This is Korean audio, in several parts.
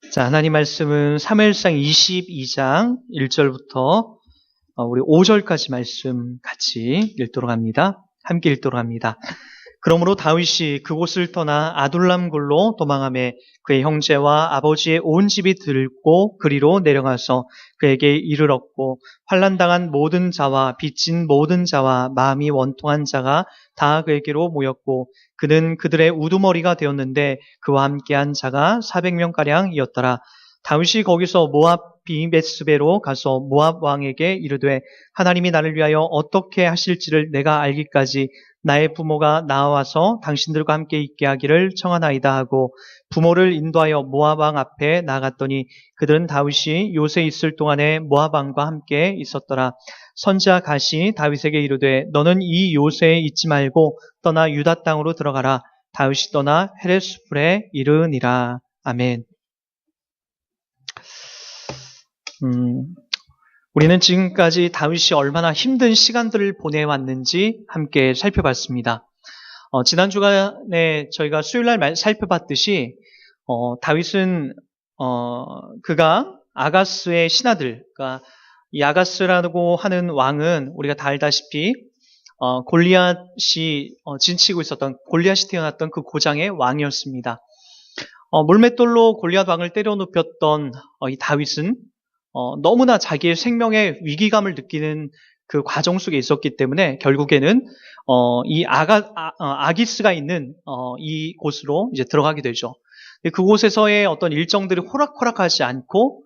자, 하나님 말씀은 사무엘상 22장 1절부터 우리 5절까지 말씀 같이 읽도록 합니다. 함께 읽도록 합니다. 그러므로 다윗이 그곳을 떠나 아둘람굴로 도망하매 그의 형제와 아버지의 온 집이 들고 그리로 내려가서 그에게 이르렀고 환난당한 모든 자와 빚진 모든 자와 마음이 원통한 자가 다 그에게로 모였고 그는 그들의 우두머리가 되었는데 그와 함께한 자가 400명가량이었더라. 다윗이 거기서 모압 비메스베로 가서 모압 왕에게 이르되 하나님이 나를 위하여 어떻게 하실지를 내가 알기까지 나의 부모가 나와서 당신들과 함께 있게 하기를 청하나이다 하고 부모를 인도하여 모압 왕 앞에 나갔더니 그들은 다윗이 요새 있을 동안에 모압 왕과 함께 있었더라. 선지자 갓이 다윗에게 이르되 너는 이 요새에 있지 말고 떠나 유다 땅으로 들어가라. 다윗이 떠나 헤레스풀에 이르니라. 아멘. 우리는 지금까지 다윗이 얼마나 힘든 시간들을 보내왔는지 함께 살펴봤습니다. 지난 주간에 저희가 수요일날 살펴봤듯이 다윗은 그가 아가스의 신하들, 그러니까 이 아가스라고 하는 왕은 우리가 다 알다시피 골리앗이 진치고 있었던, 골리앗이 태어났던 그 고장의 왕이었습니다. 물맷돌로 골리앗 왕을 때려눕혔던 이 다윗은 너무나 자기의 생명의 위기감을 느끼는 그 과정 속에 있었기 때문에 결국에는 이 아기스가 있는 이 곳으로 이제 들어가게 되죠. 그곳에서의 어떤 일정들이 호락호락하지 않고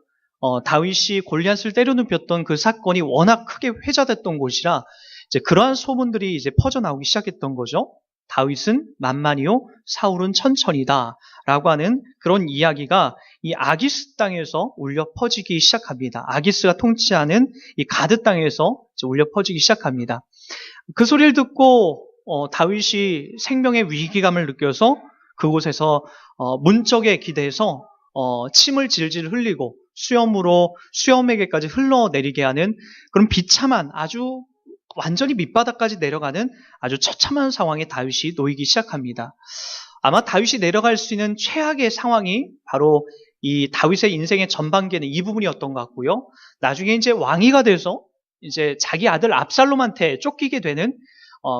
다윗이 골리앗을 때려눕혔던 그 사건이 워낙 크게 회자됐던 곳이라 이제 그러한 소문들이 이제 퍼져나오기 시작했던 거죠. 다윗은 만만이요, 사울은 천천이다 라고 하는 그런 이야기가 이 아기스 땅에서 울려 퍼지기 시작합니다. 아기스가 통치하는 이 가드 땅에서 울려 퍼지기 시작합니다. 그 소리를 듣고 다윗이 생명의 위기감을 느껴서 그곳에서 문적에 기대서 침을 질질 흘리고 수염에게까지 흘러내리게 하는 그런 비참한 아주 완전히 밑바닥까지 내려가는 아주 처참한 상황에 다윗이 놓이기 시작합니다. 아마 다윗이 내려갈 수 있는 최악의 상황이 바로 이 다윗의 인생의 전반기에는 이 부분이었던 것 같고요. 나중에 이제 왕위가 돼서 이제 자기 아들 압살롬한테 쫓기게 되는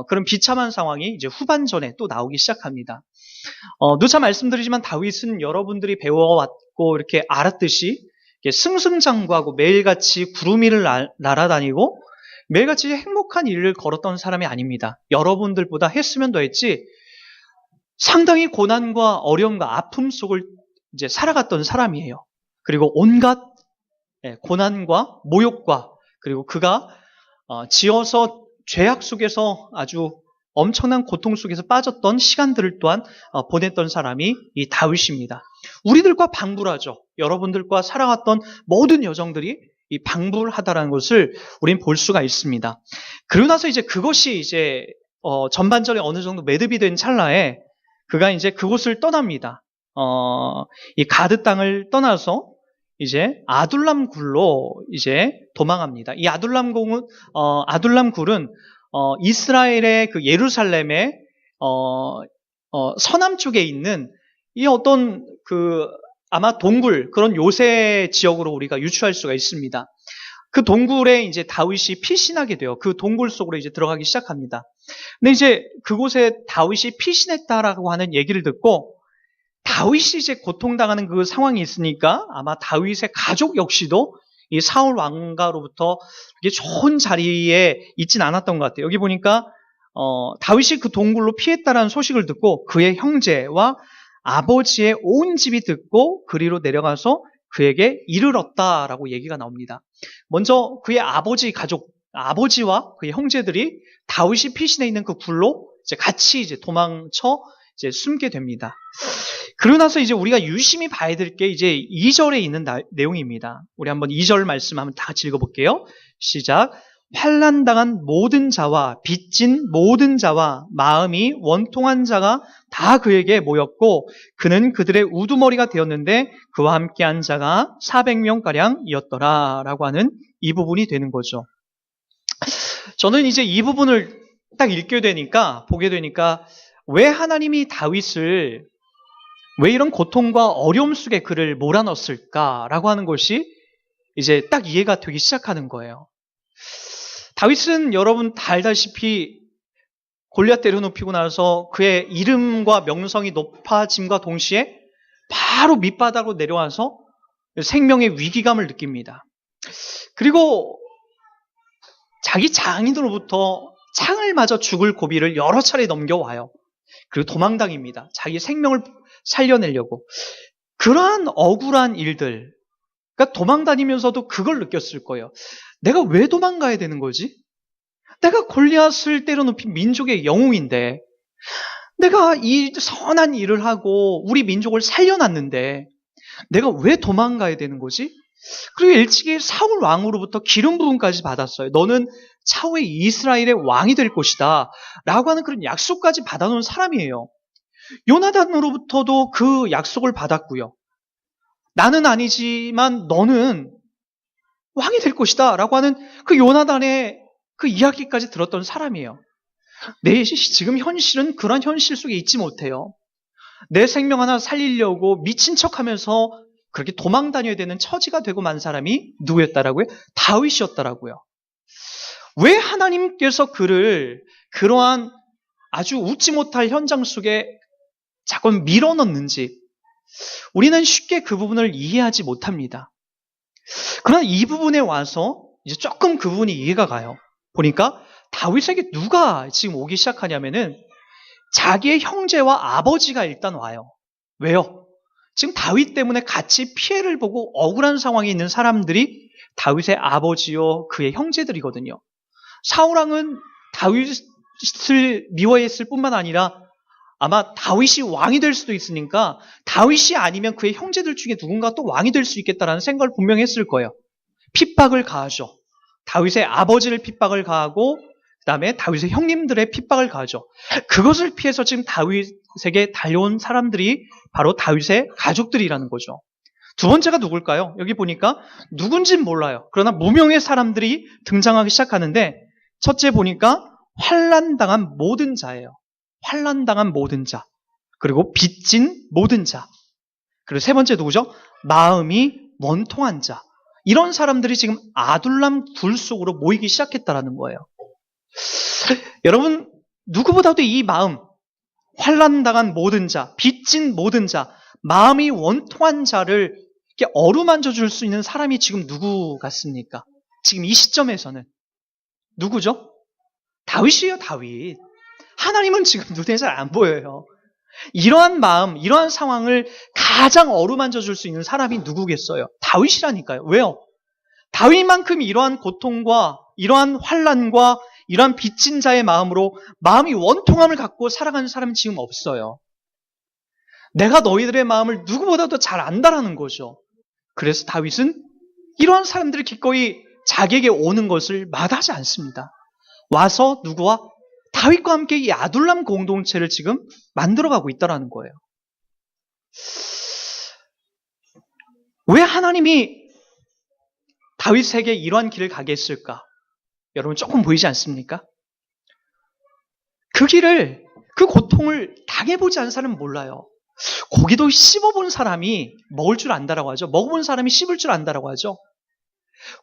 그런 비참한 상황이 이제 후반전에 또 나오기 시작합니다. 누차 말씀드리지만 다윗은 여러분들이 배워왔고 이렇게 알았듯이 승승장구하고 매일같이 구름 위를 날아다니고 매일같이 행복한 일을 걸었던 사람이 아닙니다. 여러분들보다 했으면 더했지 상당히 고난과 어려움과 아픔 속을 이제 살아갔던 사람이에요. 그리고 온갖 고난과 모욕과 그리고 그가 지어서 죄악 속에서 아주 엄청난 고통 속에서 빠졌던 시간들을 또한 보냈던 사람이 이 다윗입니다. 우리들과 방불하죠. 여러분들과 살아갔던 모든 여정들이 이 방불하다라는 것을 우린 볼 수가 있습니다. 그러고 나서 이제 그것이 이제 전반전에 어느 정도 매듭이 된 찰나에 그가 이제 그곳을 떠납니다. 이 가드 땅을 떠나서 이제 아둘람굴로 이제 도망합니다. 이 아둘람굴은 이스라엘의 그 예루살렘의 서남쪽에 있는 이 어떤 그 아마 동굴, 그런 요새 지역으로 우리가 유추할 수가 있습니다. 그 동굴에 이제 다윗이 피신하게 돼요. 그 동굴 속으로 이제 들어가기 시작합니다. 근데 이제 그곳에 다윗이 피신했다라고 하는 얘기를 듣고 다윗이 이제 고통당하는 그 상황이 있으니까 아마 다윗의 가족 역시도 이 사울 왕가로부터 이게 좋은 자리에 있진 않았던 것 같아요. 여기 보니까 다윗이 그 동굴로 피했다라는 소식을 듣고 그의 형제와 아버지의 온 집이 듣고 그리로 내려가서 그에게 이르렀다라고 얘기가 나옵니다. 먼저 그의 아버지와 그의 형제들이 다윗이 피신해 있는 그 굴로 이제 같이 이제 도망쳐 이제 숨게 됩니다. 그러고 나서 이제 우리가 유심히 봐야 될 게 이제 2절에 있는 내용입니다. 우리 한번 2절 말씀 한번 다 같이 읽어볼게요. 시작. 환난당한 모든 자와 빚진 모든 자와 마음이 원통한 자가 다 그에게 모였고 그는 그들의 우두머리가 되었는데 그와 함께한 자가 400명가량이었더라 라고 하는 이 부분이 되는 거죠. 저는 이제 이 부분을 딱 보게 되니까 왜 하나님이 다윗을 왜 이런 고통과 어려움 속에 그를 몰아넣었을까라고 하는 것이 이제 딱 이해가 되기 시작하는 거예요. 다윗은 여러분 다 알다시피 골리앗 때려눕히고 나서 그의 이름과 명성이 높아짐과 동시에 바로 밑바닥으로 내려와서 생명의 위기감을 느낍니다. 그리고 자기 장인으로부터 창을 맞아 죽을 고비를 여러 차례 넘겨와요. 그리고 도망당입니다. 자기 생명을 살려내려고. 그러한 억울한 일들, 그러니까 도망다니면서도 그걸 느꼈을 거예요. 내가 왜 도망가야 되는 거지? 내가 골리앗을 때려눕힌 민족의 영웅인데, 내가 이 선한 일을 하고 우리 민족을 살려놨는데 내가 왜 도망가야 되는 거지? 그리고 일찍이 사울 왕으로부터 기름 부음까지 받았어요. 너는 차후에 이스라엘의 왕이 될 것이다 라고 하는 그런 약속까지 받아놓은 사람이에요. 요나단으로부터도 그 약속을 받았고요. 나는 아니지만 너는 왕이 될 것이다 라고 하는 그 요나단의 그 이야기까지 들었던 사람이에요. 내 지금 현실은 그런 현실 속에 있지 못해요. 내 생명 하나 살리려고 미친 척하면서 그렇게 도망 다녀야 되는 처지가 되고 만 사람이 누구였다라고요? 다윗이었다라고요. 왜 하나님께서 그를 그러한 아주 웃지 못할 현장 속에 자꾸 밀어넣는지 우리는 쉽게 그 부분을 이해하지 못합니다. 그러나 이 부분에 와서 이제 조금 그 부분이 이해가 가요. 보니까 다윗에게 누가 지금 오기 시작하냐면은 자기의 형제와 아버지가 일단 와요. 왜요? 지금 다윗 때문에 같이 피해를 보고 억울한 상황에 있는 사람들이 다윗의 아버지요 그의 형제들이거든요. 사울왕은 다윗을 미워했을 뿐만 아니라 아마 다윗이 왕이 될 수도 있으니까 다윗이 아니면 그의 형제들 중에 누군가 또 왕이 될 수 있겠다라는 생각을 분명히 했을 거예요. 핍박을 가하죠. 다윗의 아버지를 핍박을 가하고 그 다음에 다윗의 형님들의 핍박을 가하죠. 그것을 피해서 지금 다윗에게 달려온 사람들이 바로 다윗의 가족들이라는 거죠. 두 번째가 누굴까요? 여기 보니까 누군진 몰라요. 그러나 무명의 사람들이 등장하기 시작하는데 첫째 보니까 환난당한 모든 자예요. 환난당한 모든 자. 그리고 빚진 모든 자. 그리고 세 번째 누구죠? 마음이 원통한 자. 이런 사람들이 지금 아둘람 굴 속으로 모이기 시작했다라는 거예요. 여러분 누구보다도 이 마음, 환난당한 모든 자, 빚진 모든 자, 마음이 원통한 자를 이렇게 어루만져 줄 수 있는 사람이 지금 누구 같습니까? 지금 이 시점에서는 누구죠? 다윗이에요, 다윗. 하나님은 지금 눈에 잘 안 보여요. 이러한 마음, 이러한 상황을 가장 어루만져 줄 수 있는 사람이 누구겠어요? 다윗이라니까요. 왜요? 다윗만큼 이러한 고통과 이러한 환난과 이러한 빚진 자의 마음으로 마음이 원통함을 갖고 살아가는 사람은 지금 없어요. 내가 너희들의 마음을 누구보다도 잘 안다라는 거죠. 그래서 다윗은 이러한 사람들이 기꺼이 자기에게 오는 것을 마다하지 않습니다. 와서 누구와? 다윗과 함께 이 아둘람 공동체를 지금 만들어가고 있다는 거예요. 왜 하나님이 다윗에게 이러한 길을 가게 했을까? 여러분 조금 보이지 않습니까? 그 길을, 그 고통을 당해보지 않은 사람은 몰라요. 고기도 씹어본 사람이 먹을 줄 안다라고 하죠. 먹어본 사람이 씹을 줄 안다라고 하죠.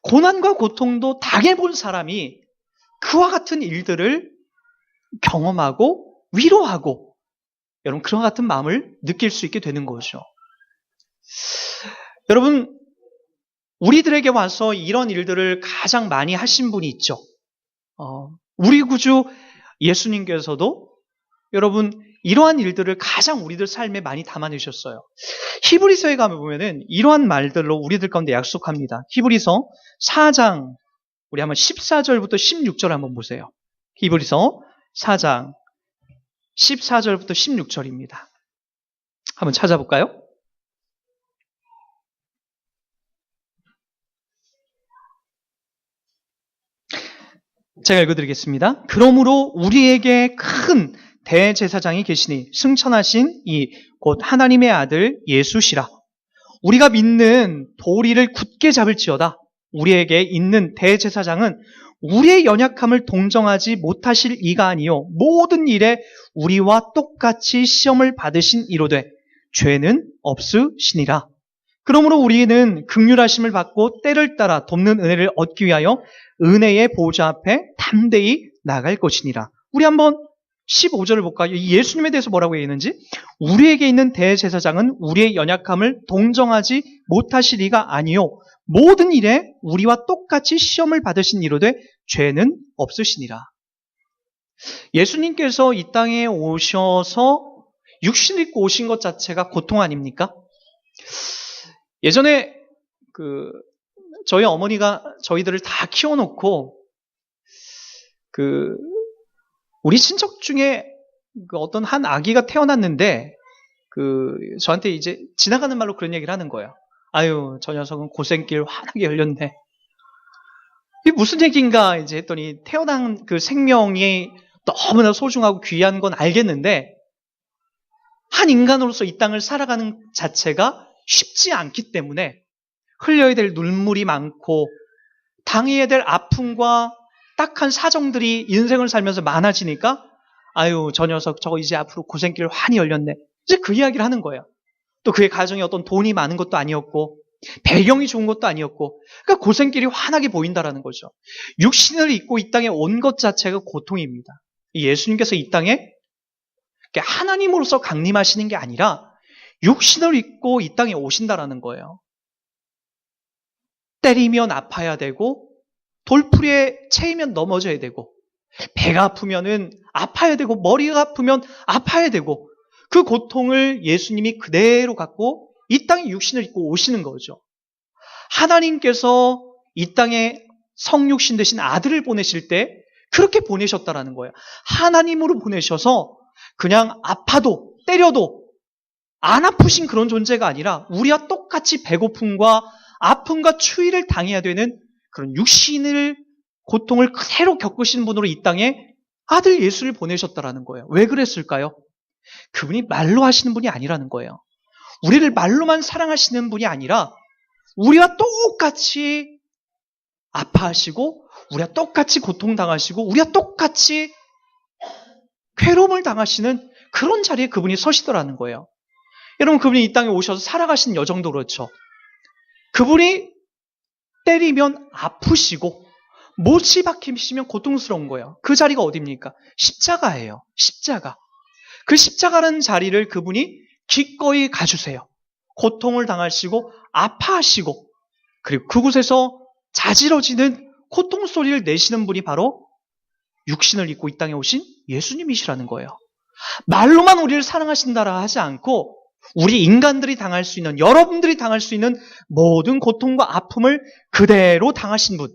고난과 고통도 당해본 사람이 그와 같은 일들을 경험하고 위로하고 여러분 그런 같은 마음을 느낄 수 있게 되는 거죠. 여러분 우리들에게 와서 이런 일들을 가장 많이 하신 분이 있죠. 우리 구주 예수님께서도 여러분 이러한 일들을 가장 우리들 삶에 많이 담아내셨어요. 히브리서에 가면 보면은 이러한 말들로 우리들 가운데 약속합니다. 히브리서 4장 우리 한번 14절부터 16절 한번 보세요. 히브리서 4장 14절부터 16절입니다. 한번 찾아볼까요? 제가 읽어드리겠습니다. 그러므로 우리에게 큰 대제사장이 계시니 승천하신 이 곧 하나님의 아들 예수시라. 우리가 믿는 도리를 굳게 잡을지어다. 우리에게 있는 대제사장은 우리의 연약함을 동정하지 못하실 이가 아니요 모든 일에 우리와 똑같이 시험을 받으신 이로되 죄는 없으시니라. 그러므로 우리는 긍휼하심을 받고 때를 따라 돕는 은혜를 얻기 위하여 은혜의 보좌 앞에 담대히 나갈 것이니라. 우리 한번 15절을 볼까요? 예수님에 대해서 뭐라고 얘기했는지, 우리에게 있는 대제사장은 우리의 연약함을 동정하지 못하실 리가 아니요 모든 일에 우리와 똑같이 시험을 받으신 이로되 죄는 없으시니라. 예수님께서 이 땅에 오셔서 육신을 입고 오신 것 자체가 고통 아닙니까? 예전에 저희 어머니가 저희들을 다 키워놓고 우리 친척 중에 어떤 한 아기가 태어났는데 저한테 이제 지나가는 말로 그런 얘기를 하는 거예요. 아유, 저 녀석은 고생길 환하게 열렸네. 이게 무슨 얘기인가 이제 했더니, 태어난 그 생명이 너무나 소중하고 귀한 건 알겠는데 한 인간으로서 이 땅을 살아가는 자체가 쉽지 않기 때문에 흘려야 될 눈물이 많고 당해야 될 아픔과 딱한 사정들이 인생을 살면서 많아지니까 아유, 저 녀석 저거 이제 앞으로 고생길 환히 열렸네. 이제 그 이야기를 하는 거예요. 또 그의 가정에 어떤 돈이 많은 것도 아니었고 배경이 좋은 것도 아니었고, 그러니까 고생길이 환하게 보인다라는 거죠. 육신을 입고 이 땅에 온 것 자체가 고통입니다. 예수님께서 이 땅에 하나님으로서 강림하시는 게 아니라 육신을 입고 이 땅에 오신다라는 거예요. 때리면 아파야 되고 돌풀이에 채이면 넘어져야 되고 배가 아프면은 아파야 되고 머리가 아프면 아파야 되고, 그 고통을 예수님이 그대로 갖고 이 땅에 육신을 입고 오시는 거죠. 하나님께서 이 땅에 성육신 되신 아들을 보내실 때 그렇게 보내셨다라는 거예요. 하나님으로 보내셔서 그냥 아파도 때려도 안 아프신 그런 존재가 아니라 우리와 똑같이 배고픔과 아픔과 추위를 당해야 되는 그런 육신을 고통을 그대로 겪으신 분으로 이 땅에 아들 예수를 보내셨다라는 거예요. 왜 그랬을까요? 그분이 말로 하시는 분이 아니라는 거예요. 우리를 말로만 사랑하시는 분이 아니라 우리와 똑같이 아파하시고 우리와 똑같이 고통당하시고 우리와 똑같이 괴로움을 당하시는 그런 자리에 그분이 서시더라는 거예요. 여러분, 그분이 이 땅에 오셔서 살아가신 여정도 그렇죠. 그분이 때리면 아프시고 못이 박히시면 고통스러운 거예요. 그 자리가 어디입니까? 십자가예요. 십자가. 그 십자가라는 자리를 그분이 기꺼이 가주세요. 고통을 당하시고 아파하시고 그리고 그곳에서 자지러지는 고통 소리를 내시는 분이 바로 육신을 입고 이 땅에 오신 예수님이시라는 거예요. 말로만 우리를 사랑하신다라 하지 않고 우리 인간들이 당할 수 있는, 여러분들이 당할 수 있는 모든 고통과 아픔을 그대로 당하신 분,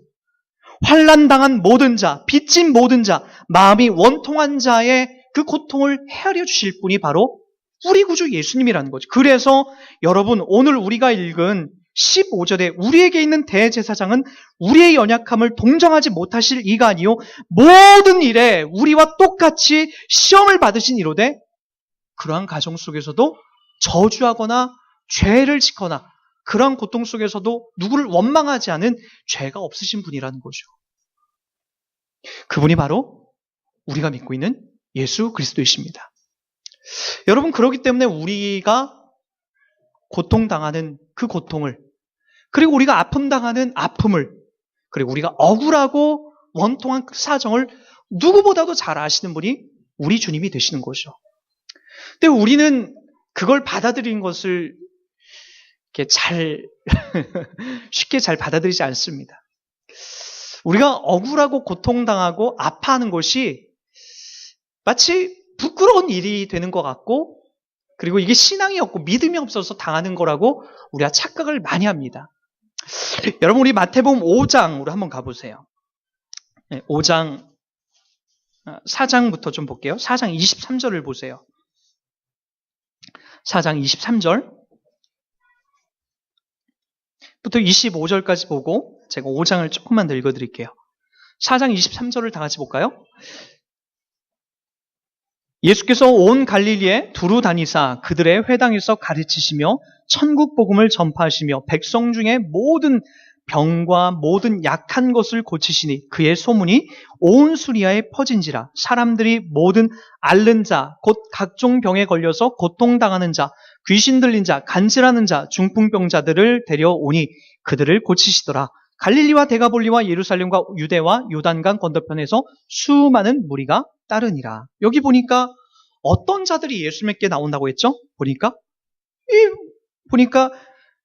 환난당한 모든 자, 빚진 모든 자, 마음이 원통한 자의 그 고통을 헤아려 주실 분이 바로 우리 구주 예수님이라는 거죠. 그래서 여러분, 오늘 우리가 읽은 15절에 우리에게 있는 대제사장은 우리의 연약함을 동정하지 못하실 이가 아니요 모든 일에 우리와 똑같이 시험을 받으신 이로되 그러한 가정 속에서도 저주하거나 죄를 짓거나 그러한 고통 속에서도 누구를 원망하지 않은 죄가 없으신 분이라는 거죠. 그분이 바로 우리가 믿고 있는 예수 그리스도이십니다. 여러분, 그렇기 때문에 우리가 고통당하는 그 고통을, 그리고 우리가 아픔당하는 아픔을, 그리고 우리가 억울하고 원통한 그 사정을 누구보다도 잘 아시는 분이 우리 주님이 되시는 거죠. 근데 우리는 그걸 받아들인 것을 이렇게 쉽게 잘 받아들이지 않습니다. 우리가 억울하고 고통당하고 아파하는 것이 마치 부끄러운 일이 되는 것 같고, 그리고 이게 신앙이 없고 믿음이 없어서 당하는 거라고 우리가 착각을 많이 합니다. 여러분, 우리 마태복음 5장으로 한번 가보세요. 5장 4장부터 좀 볼게요. 4장 23절을 보세요. 4장 23절 부터 25절까지 보고 제가 5장을 조금만 더 읽어드릴게요. 4장 23절을 다 같이 볼까요? 예수께서 온 갈릴리에 두루 다니사 그들의 회당에서 가르치시며 천국 복음을 전파하시며 백성 중에 모든 병과 모든 약한 것을 고치시니 그의 소문이 온 수리아에 퍼진지라. 사람들이 모든 앓는 자, 곧 각종 병에 걸려서 고통당하는 자, 귀신 들린 자, 간질하는 자, 중풍병자들을 데려오니 그들을 고치시더라. 갈릴리와 데가볼리와 예루살렘과 유대와 요단강 건너편에서 수많은 무리가 따르니라. 여기 보니까 어떤 자들이 예수님께 나온다고 했죠? 보니까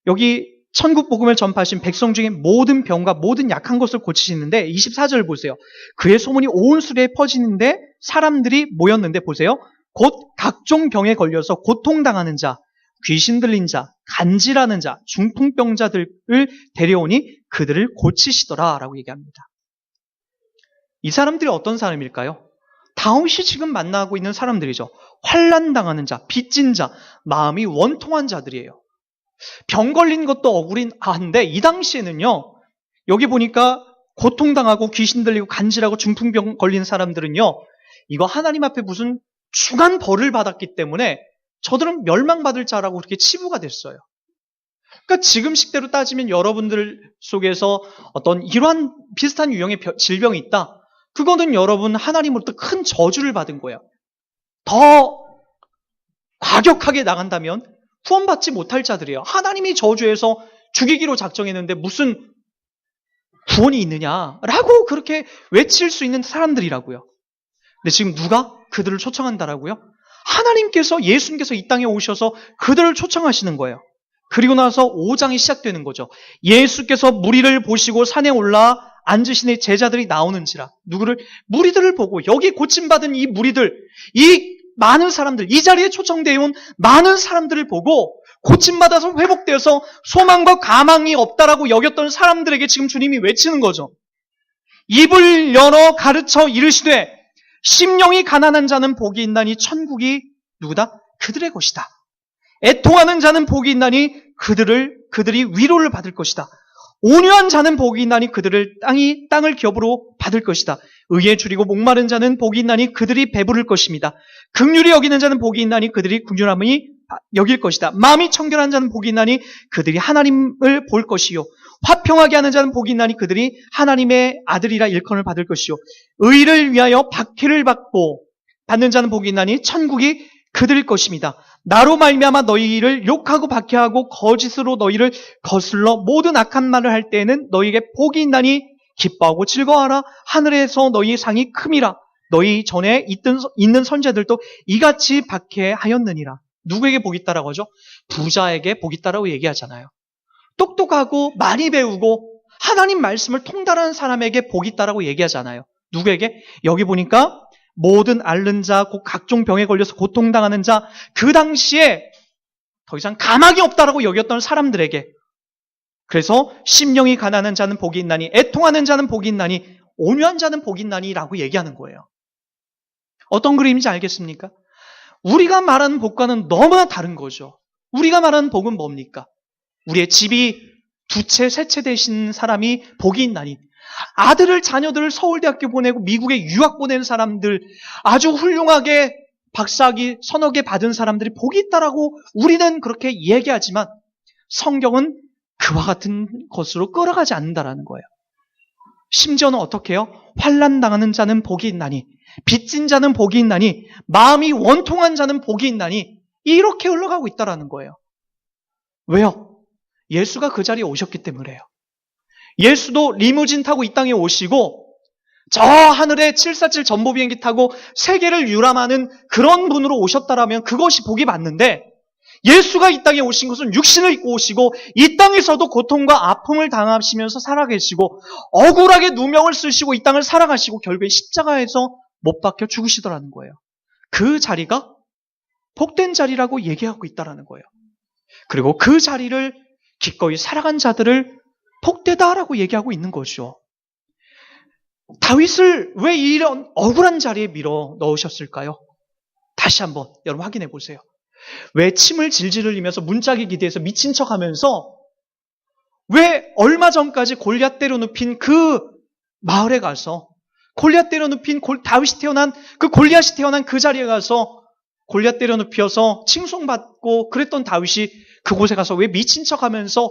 여기 천국 복음을 전파하신 백성 중에 모든 병과 모든 약한 것을 고치시는데 24절 보세요. 그의 소문이 온 수리에 퍼지는데 사람들이 모였는데 보세요. 곧 각종 병에 걸려서 고통당하는 자, 귀신 들린 자, 간질하는 자, 중풍병자들을 데려오니 그들을 고치시더라 라고 얘기합니다. 이 사람들이 어떤 사람일까요? 다윗이 지금 만나고 있는 사람들이죠. 환난당하는 자, 빚진 자, 마음이 원통한 자들이에요. 병 걸린 것도 억울한 한데 이 당시에는요, 여기 보니까 고통당하고 귀신 들리고 간질하고 중풍병 걸린 사람들은요, 이거 하나님 앞에 무슨 중한 벌을 받았기 때문에 저들은 멸망받을 자라고 그렇게 치부가 됐어요. 그러니까 지금 식대로 따지면 여러분들 속에서 어떤 이러한 비슷한 유형의 질병이 있다. 그거는 여러분 하나님으로부터 큰 저주를 받은 거예요. 더 과격하게 나간다면 구원받지 못할 자들이에요. 하나님이 저주해서 죽이기로 작정했는데 무슨 구원이 있느냐라고 그렇게 외칠 수 있는 사람들이라고요. 근데 지금 누가 그들을 초청한다라고요? 하나님께서, 예수님께서 이 땅에 오셔서 그들을 초청하시는 거예요. 그리고 나서 5장이 시작되는 거죠. 예수께서 무리를 보시고 산에 올라 앉으시니 제자들이 나오는지라. 누구를? 무리들을 보고, 여기 고침받은 이 무리들, 이 많은 사람들, 이 자리에 초청되어 온 많은 사람들을 보고 고침받아서 회복되어서 소망과 가망이 없다라고 여겼던 사람들에게 지금 주님이 외치는 거죠. 입을 열어 가르쳐 이르시되 심령이 가난한 자는 복이 있나니 천국이 누구다? 그들의 것이다. 애통하는 자는 복이 있나니 그들이 위로를 받을 것이다. 온유한 자는 복이 있나니 그들을 땅을 기업으로 받을 것이다. 의에 줄이고 목마른 자는 복이 있나니 그들이 배부를 것입니다. 긍휼히 여기는 자는 복이 있나니 그들이 긍휼함이 여길 것이다. 마음이 청결한 자는 복이 있나니 그들이 하나님을 볼 것이요. 화평하게 하는 자는 복이 있나니 그들이 하나님의 아들이라 일컬음을 받을 것이요. 의를 위하여 박해를 받는 자는 복이 있나니 천국이 그들일 것입니다. 나로 말미암아 너희를 욕하고 박해하고 거짓으로 너희를 거슬러 모든 악한 말을 할 때에는 너희에게 복이 있나니 기뻐하고 즐거워하라. 하늘에서 너희의 상이 큼이라. 너희 전에 있는 선지자들도 이같이 박해하였느니라. 누구에게 복이 있다라고 하죠? 부자에게 복이 있다라고 얘기하잖아요. 똑똑하고 많이 배우고 하나님 말씀을 통달하는 사람에게 복이 있다라고 얘기하잖아요. 누구에게? 여기 보니까 모든 앓는 자, 곧 각종 병에 걸려서 고통당하는 자, 그 당시에 더 이상 가망이 없다라고 여겼던 사람들에게. 그래서 심령이 가난한 자는 복이 있나니, 애통하는 자는 복이 있나니, 온유한 자는 복이 있나니 라고 얘기하는 거예요. 어떤 그림인지 알겠습니까? 우리가 말하는 복과는 너무나 다른 거죠. 우리가 말하는 복은 뭡니까? 우리의 집이 두 채, 세 채 되신 사람이 복이 있나니, 아들을, 자녀들을 서울대학교 보내고 미국에 유학 보낸 사람들, 아주 훌륭하게 박사학위 서너 개 받은 사람들이 복이 있다라고 우리는 그렇게 얘기하지만 성경은 그와 같은 것으로 끌어가지 않는다라는 거예요. 심지어는 어떻게 해요? 환난 당하는 자는 복이 있나니, 빚진 자는 복이 있나니, 마음이 원통한 자는 복이 있나니, 이렇게 흘러가고 있다라는 거예요. 왜요? 예수가 그 자리에 오셨기 때문에요. 예수도 리무진 타고 이 땅에 오시고 저 하늘에 747 전보 비행기 타고 세계를 유람하는 그런 분으로 오셨다라면 그것이 복이 맞는데, 예수가 이 땅에 오신 것은 육신을 입고 오시고 이 땅에서도 고통과 아픔을 당하시면서 살아계시고 억울하게 누명을 쓰시고 이 땅을 살아가시고 결국에 십자가에서 못 박혀 죽으시더라는 거예요. 그 자리가 복된 자리라고 얘기하고 있다라는 거예요. 그리고 그 자리를 기꺼이 살아간 자들을 복되다라고 얘기하고 있는 거죠. 다윗을 왜 이런 억울한 자리에 밀어 넣으셨을까요? 다시 한번 여러분 확인해 보세요. 왜 침을 질질 흘리면서 문짝이 기대해서 미친 척하면서 왜 얼마 전까지 골리앗 때려 눕힌 그 마을에 가서 골리앗 때려 눕힌 다윗이 태어난 그 골리앗이 태어난 그 자리에 가서 골리앗 때려 눕혀서 칭송받고 그랬던 다윗이 그곳에 가서 왜 미친 척하면서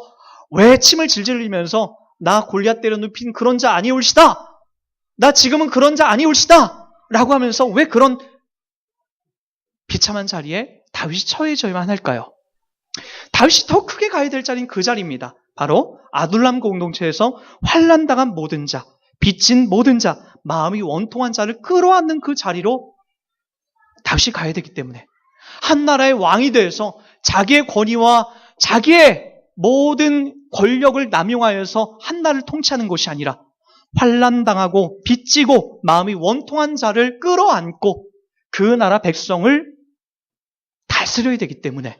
왜 침을 질질 흘리면서 나 골리앗 때려눕힌 그런 자 아니올시다. 나 지금은 그런 자 아니올시다. 라고 하면서 왜 그런 비참한 자리에 다윗이 처해져야만 할까요? 다윗이 더 크게 가야 될 자리는 그 자리입니다. 바로 아둘람 공동체에서 환난당한 모든 자, 빚진 모든 자, 마음이 원통한 자를 끌어안는 그 자리로 다윗이 가야 되기 때문에 한 나라의 왕이 되어서 자기의 권위와 자기의 모든 권력을 남용하여서 한 나라를 통치하는 것이 아니라 환난당하고 빚지고 마음이 원통한 자를 끌어안고 그 나라 백성을 다스려야 되기 때문에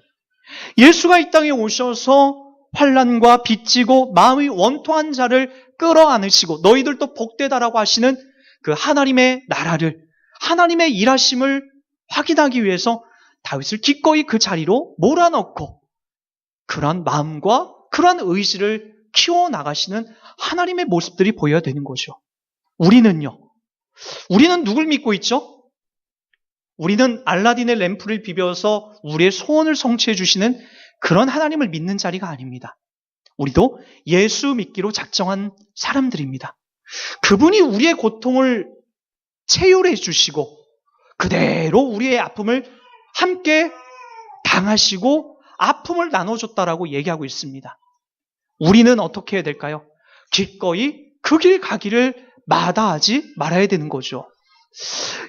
예수가 이 땅에 오셔서 환난과 빚지고 마음이 원통한 자를 끌어안으시고 너희들도 복되다라고 하시는 그 하나님의 나라를, 하나님의 일하심을 확인하기 위해서 다윗을 기꺼이 그 자리로 몰아넣고 그러한 마음과 그러한 의지를 키워나가시는 하나님의 모습들이 보여야 되는 거죠. 우리는요, 우리는 누굴 믿고 있죠? 우리는 알라딘의 램프를 비벼서 우리의 소원을 성취해 주시는 그런 하나님을 믿는 자리가 아닙니다. 우리도 예수 믿기로 작정한 사람들입니다. 그분이 우리의 고통을 체휼해 주시고 그대로 우리의 아픔을 함께 당하시고 아픔을 나눠줬다라고 얘기하고 있습니다. 우리는 어떻게 해야 될까요? 기꺼이 그 길 가기를 마다하지 말아야 되는 거죠.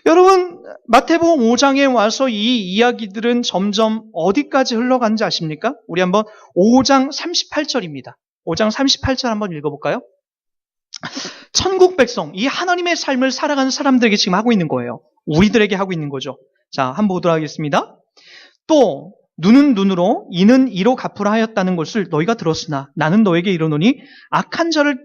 여러분, 마태복음 5장에 와서 이 이야기들은 점점 어디까지 흘러간지 아십니까? 우리 한번 5장 38절입니다. 5장 38절 한번 읽어볼까요? 천국 백성, 이 하나님의 삶을 살아가는 사람들에게 지금 하고 있는 거예요. 우리들에게 하고 있는 거죠. 자, 한번 보도록 하겠습니다. 또 눈은 눈으로 이는 이로 갚으라 하였다는 것을 너희가 들었으나 나는 너에게 이르노니 악한 자를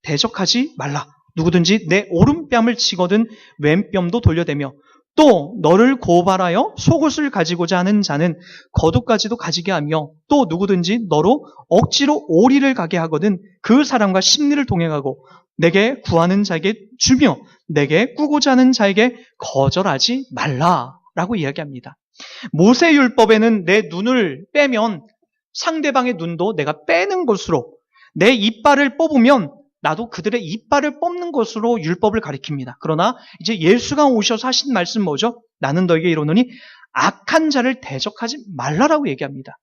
대적하지 말라. 누구든지 내 오른뺨을 치거든 왼뺨도 돌려대며 또 너를 고발하여 속옷을 가지고자 하는 자는 겉옷까지도 가지게 하며 또 누구든지 너로 억지로 오리를 가게 하거든 그 사람과 심리를 동행하고 내게 구하는 자에게 주며 내게 꾸고자 하는 자에게 거절하지 말라라고 이야기합니다. 모세율법에는 내 눈을 빼면 상대방의 눈도 내가 빼는 것으로 내 이빨을 뽑으면 나도 그들의 이빨을 뽑는 것으로 율법을 가리킵니다. 그러나 이제 예수가 오셔서 하신 말씀 뭐죠? 나는 너에게 이르노니 악한 자를 대적하지 말라라고 얘기합니다.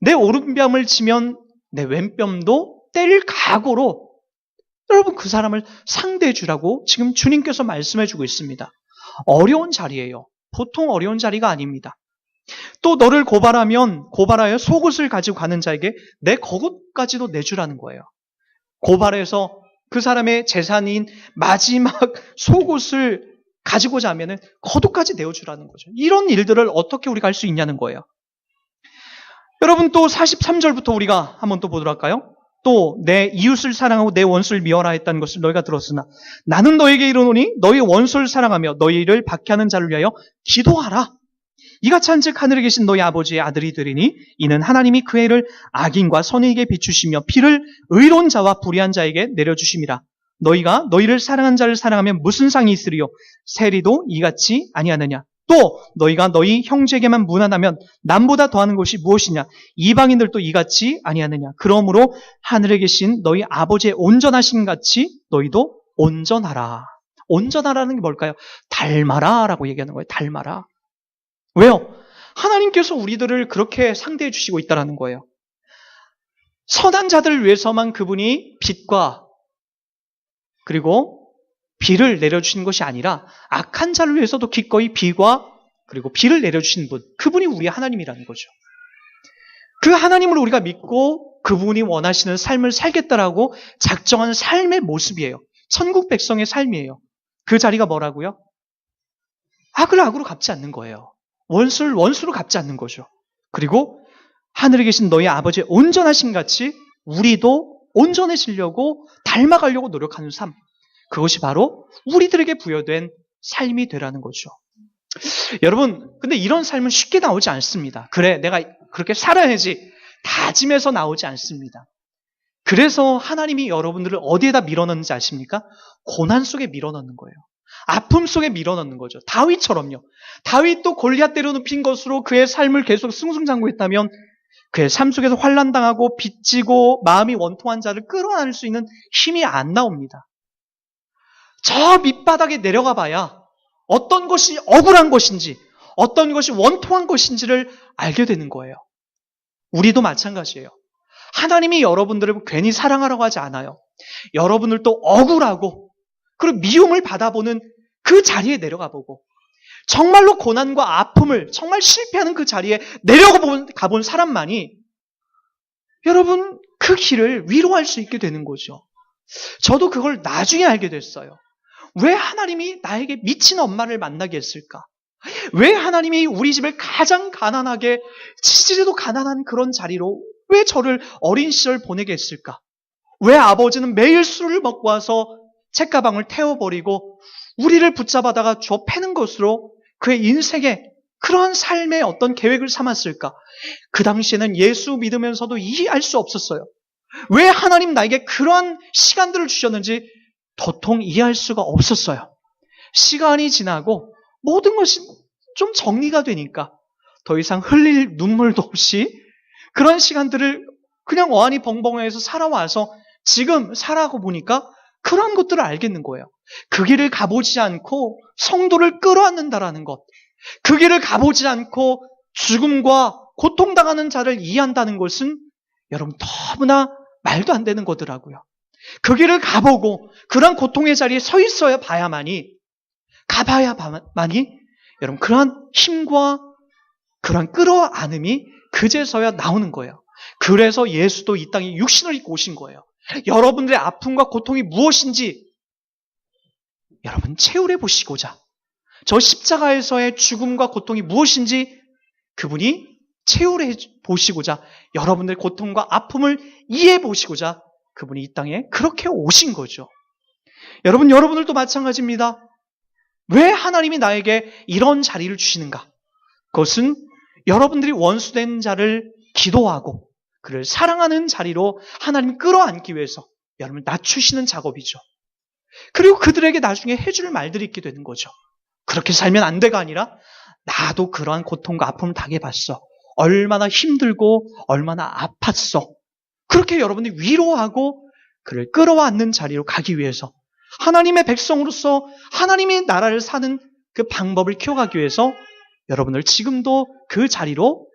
내 오른뺨을 치면 내 왼뺨도 때릴 각오로 여러분 그 사람을 상대해 주라고 지금 주님께서 말씀해 주고 있습니다. 어려운 자리예요. 보통 어려운 자리가 아닙니다. 또 너를 고발하여 속옷을 가지고 가는 자에게 내 겉옷까지도 내주라는 거예요. 고발해서 그 사람의 재산인 마지막 속옷을 가지고자 하면은 겉옷까지 내어주라는 거죠. 이런 일들을 어떻게 우리가 할 수 있냐는 거예요. 여러분 또 43절부터 우리가 한번 또 보도록 할까요? 또 내 이웃을 사랑하고 내 원수를 미워라 했다는 것을 너희가 들었으나 나는 너에게 이르노니 너희 원수를 사랑하며 너희를 박해하는 자를 위하여 기도하라. 이같이 한즉 하늘에 계신 너희 아버지의 아들이 되리니 이는 하나님이 그 해를 악인과 선인에게 비추시며 피를 의로운 자와 불의한 자에게 내려주심이라. 너희가 너희를 사랑한 자를 사랑하면 무슨 상이 있으리요? 세리도 이같이 아니하느냐? 또 너희가 너희 형제에게만 무난하면 남보다 더하는 것이 무엇이냐? 이방인들도 이같이 아니하느냐? 그러므로 하늘에 계신 너희 아버지의 온전하신 같이 너희도 온전하라. 온전하라는 게 뭘까요? 닮아라 라고 얘기하는 거예요. 닮아라. 왜요? 하나님께서 우리들을 그렇게 상대해 주시고 있다는 거예요. 선한 자들을 위해서만 그분이 빛과 그리고 비를 내려주시는 것이 아니라 악한 자를 위해서도 기꺼이 비와 그리고 비를 내려주시는 분, 그분이 우리 하나님이라는 거죠. 그 하나님을 우리가 믿고 그분이 원하시는 삶을 살겠다라고 작정한 삶의 모습이에요. 천국 백성의 삶이에요. 그 자리가 뭐라고요? 악을 악으로 갚지 않는 거예요. 원수를 원수로 갚지 않는 거죠. 그리고 하늘에 계신 너희 아버지의 온전하신 같이 우리도 온전해지려고 닮아가려고 노력하는 삶. 그것이 바로 우리들에게 부여된 삶이 되라는 거죠. 여러분, 근데 이런 삶은 쉽게 나오지 않습니다. 그래, 내가 그렇게 살아야지 다짐해서 나오지 않습니다. 그래서 하나님이 여러분들을 어디에다 밀어넣는지 아십니까? 고난 속에 밀어넣는 거예요. 아픔 속에 밀어넣는 거죠. 다윗처럼요. 다윗도 골리앗 때려눕힌 것으로 그의 삶을 계속 승승장구했다면 그의 삶 속에서 환난당하고 빚지고 마음이 원통한 자를 끌어안을 수 있는 힘이 안 나옵니다. 저 밑바닥에 내려가 봐야 어떤 것이 억울한 것인지, 어떤 것이 원통한 것인지를 알게 되는 거예요. 우리도 마찬가지예요. 하나님이 여러분들을 괜히 사랑하라고 하지 않아요. 여러분들도 억울하고 그리고 미움을 받아보는 그 자리에 내려가 보고 정말로 고난과 아픔을 정말 실패하는 그 자리에 내려가 본 사람만이 여러분 그 길을 위로할 수 있게 되는 거죠. 저도 그걸 나중에 알게 됐어요. 왜 하나님이 나에게 미친 엄마를 만나게 했을까? 왜 하나님이 우리 집을 가장 가난하게, 치질에도 가난한 그런 자리로 왜 저를 어린 시절 보내게 했을까? 왜 아버지는 매일 술을 먹고 와서 책가방을 태워버리고 우리를 붙잡아다가 줘 패는 것으로 그의 인생에 그러한 삶의 어떤 계획을 삼았을까? 그 당시에는 예수 믿으면서도 이해할 수 없었어요. 왜 하나님 나에게 그러한 시간들을 주셨는지 도통 이해할 수가 없었어요. 시간이 지나고 모든 것이 좀 정리가 되니까 더 이상 흘릴 눈물도 없이 그런 시간들을 그냥 어안이 벙벙해서 살아와서 지금 살아가고 보니까 그런 것들을 알겠는 거예요. 그 길을 가보지 않고 성도를 끌어안는다라는 것, 그 길을 가보지 않고 죽음과 고통당하는 자를 이해한다는 것은 여러분 너무나 말도 안 되는 거더라고요. 그 길을 가보고 그런 고통의 자리에 서 있어야 봐야만이, 가봐야만이 여러분 그러한 힘과 그러한 끌어안음이 그제서야 나오는 거예요. 그래서 예수도 이 땅에 육신을 입고 오신 거예요. 여러분들의 아픔과 고통이 무엇인지 여러분 체울해 보시고자, 저 십자가에서의 죽음과 고통이 무엇인지 그분이 체울해 보시고자, 여러분들의 고통과 아픔을 이해해 보시고자 그분이 이 땅에 그렇게 오신 거죠. 여러분들도 마찬가지입니다. 왜 하나님이 나에게 이런 자리를 주시는가? 그것은 여러분들이 원수된 자를 기도하고 그를 사랑하는 자리로 하나님 끌어안기 위해서 여러분을 낮추시는 작업이죠. 그리고 그들에게 나중에 해줄 말들이 있게 되는 거죠. 그렇게 살면 안 돼가 아니라 나도 그러한 고통과 아픔을 당해봤어. 얼마나 힘들고 얼마나 아팠어. 그렇게 여러분이 위로하고 그를 끌어안는 자리로 가기 위해서 하나님의 백성으로서 하나님의 나라를 사는 그 방법을 키워가기 위해서 여러분을 지금도 그 자리로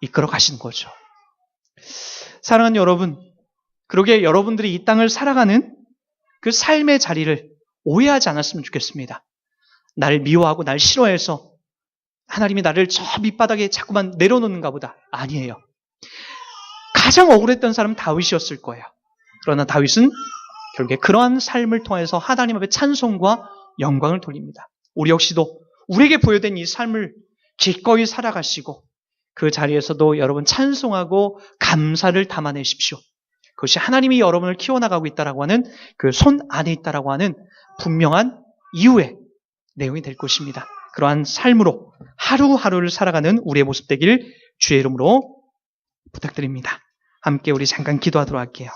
이끌어 가시는 거죠. 사랑하는 여러분, 그러게 여러분들이 이 땅을 살아가는 그 삶의 자리를 오해하지 않았으면 좋겠습니다. 날 미워하고 날 싫어해서 하나님이 나를 저 밑바닥에 자꾸만 내려놓는가 보다. 아니에요. 가장 억울했던 사람은 다윗이었을 거예요. 그러나 다윗은 결국에 그러한 삶을 통해서 하나님 앞에 찬송과 영광을 돌립니다. 우리 역시도 우리에게 부여된 이 삶을 기꺼이 살아가시고 그 자리에서도 여러분 찬송하고 감사를 담아내십시오. 그것이 하나님이 여러분을 키워나가고 있다라고 하는 그 손 안에 있다라고 하는 분명한 이유의 내용이 될 것입니다. 그러한 삶으로 하루하루를 살아가는 우리의 모습 되길 주의 이름으로 부탁드립니다. 함께 우리 잠깐 기도하도록 할게요.